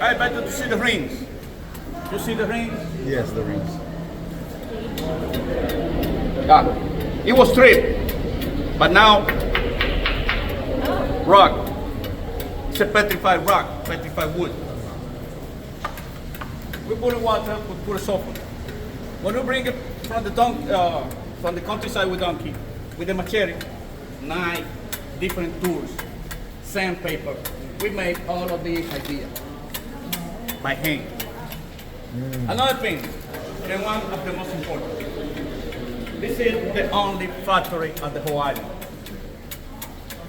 I bet you to see the rings. You see the rings? Yes, the rings. Yeah. It was stripped, but now rock. It's a petrified rock, petrified wood. We put in water, we put a sulfur. When we bring it from the countryside with donkey, with the machete, knife, different tools, sandpaper, we made all of these ideas by hand. Another thing, and one of the most important. This is the only factory on the whole island.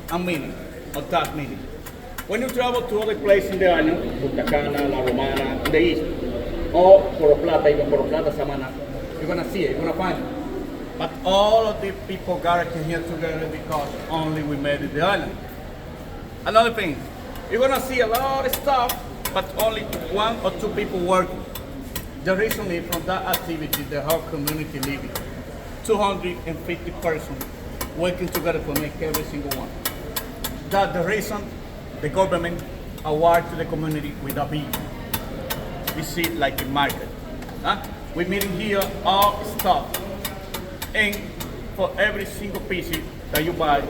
A meaning of that meaning. When you travel to other places in the island, Punta Cana, La Romana, in the east, or Poro Plata, even Poro Plata, Samana, you're gonna see it, you're gonna find it. But all of the people gathered here together because only we made it the island. Another thing, you're gonna see a lot of stuff, but only one or two people working. The reason is from that activity, the whole community living. 250 persons working together to make every single one. That's the reason the government award to the community with a bee. We see it like a market. Huh? We're meeting here all stuff. And for every single piece that you buy,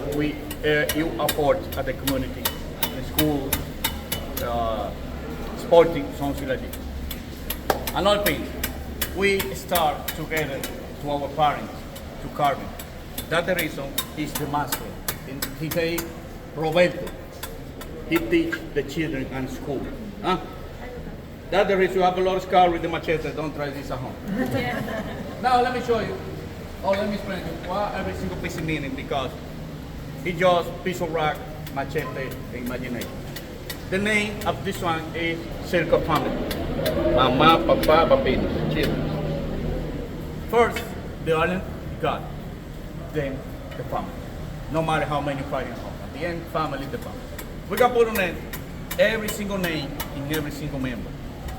you afford at the community, the school, sporting, something like this. Another thing, we start together to our parents to carving. That's the reason he's the master. He say, Roberto, he teach the children in school. Huh? That's the reason you have a lot of scars with the machete. Don't try this at home. Now let me show you, or let me explain you what every single piece is meaning, because it's just piece of rock, machete, and imagination. The name of this one is Circle Family. Mama, Papa, Papinos, children. First, the island, God. Then, the family. No matter how many fighting home. At the end, family, the family. We can put on it every single name in every single member.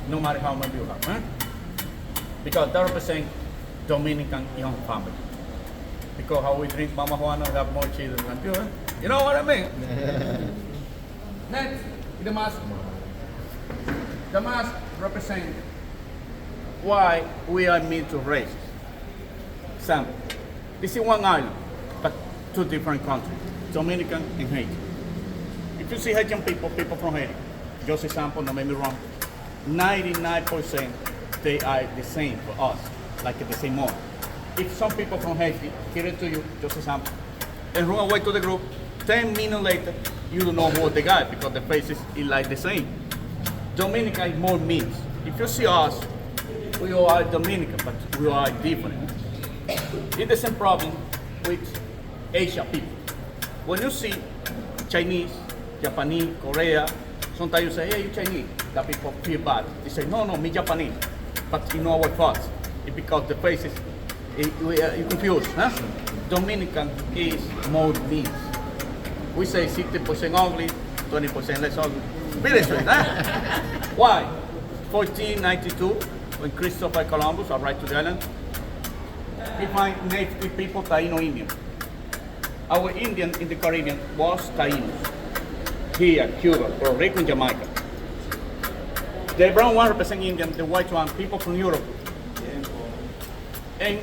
No matter how many you have. Huh? Because that represents Dominican young family. Because how we drink Mama Juana, we have more children than you. Huh? You know what I mean? Next, the mask. The mask represents why we are meant to race. Example, this is one island, but two different countries, Dominican and Haiti. If you see Haitian people from Haiti, just example, don't make me wrong, 99% they are the same for us, like the same one. If some people from Haiti give it to you, just example, and run away to the group, 10 minutes later, you don't know who the guy because the faces is like the same. Dominican is more mixed. If you see us, we all are Dominican, but we are different. It's the same problem with Asian people. When you see Chinese, Japanese, Korea, sometimes you say, hey, you Chinese. That people feel bad. They say, no, me Japanese. But you know our thoughts. It's because the faces, you confused. Huh? Dominican is more mixed. We say 60% ugly, 20% less ugly. Really straight, huh? Why? 1492, when Christopher Columbus arrived to the island, he find native people, Taino Indian. Our Indian in the Caribbean was Tainos. Here, Cuba, Puerto Rico, and Jamaica. The brown one represents Indian, the white one, people from Europe. And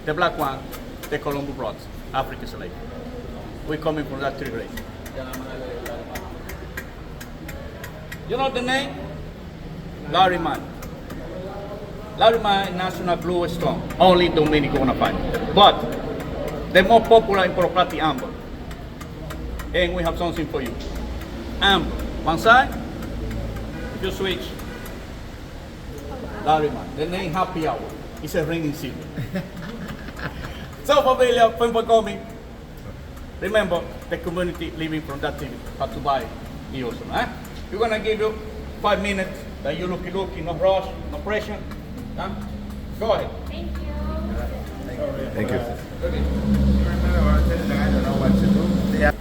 the black one, the Columbus brought, African slave. We're coming from that three race. You know the name? Larry Man. Larry Man National Blue Stone. Only Dominican gonna find it. But the more popular in Poro Plata Amber. And we have something for you. Amber. One side, if you switch, Larry Man. The name Happy Hour. It's a ring in silver. So familiar, thanks for coming. Remember, the community living from that thing have to buy the awesome. Eh? We're gonna give you 5 minutes that you looky, no rush, no pressure. Huh? Go ahead. Thank you. Thank you. Okay. Remember, I was telling the guy, I don't know what to do. Yeah.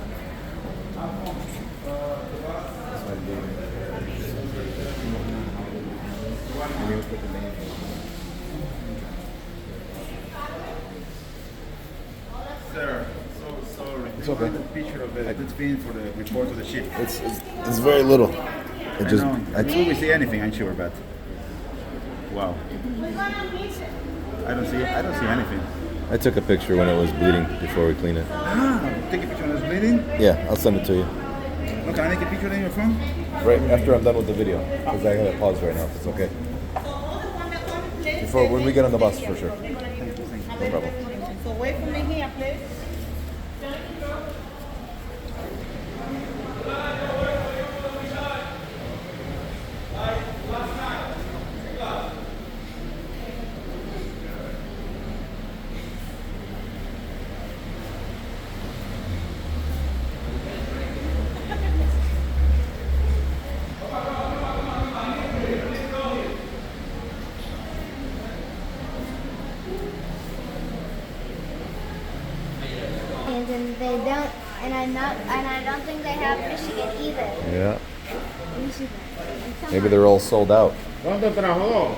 Sir, so sorry. It's okay. A picture of it. It's been for the report of the ship. It's very little. I just know. Until we see anything, I'm sure, but wow. I don't see anything. I took a picture when it was bleeding before we clean it. Take a picture when it's bleeding. Yeah, I'll send it to you. Oh, can I make a picture on your phone? Right after I'm done with the video, because I have it paused right now. If it's okay. Before when we get on the bus, for sure. No problem. So wait for me here, please. And they don't, and I don't think they have Michigan either. Yeah. Michigan. And some Maybe they're all sold out. ¿Dónde trabajó?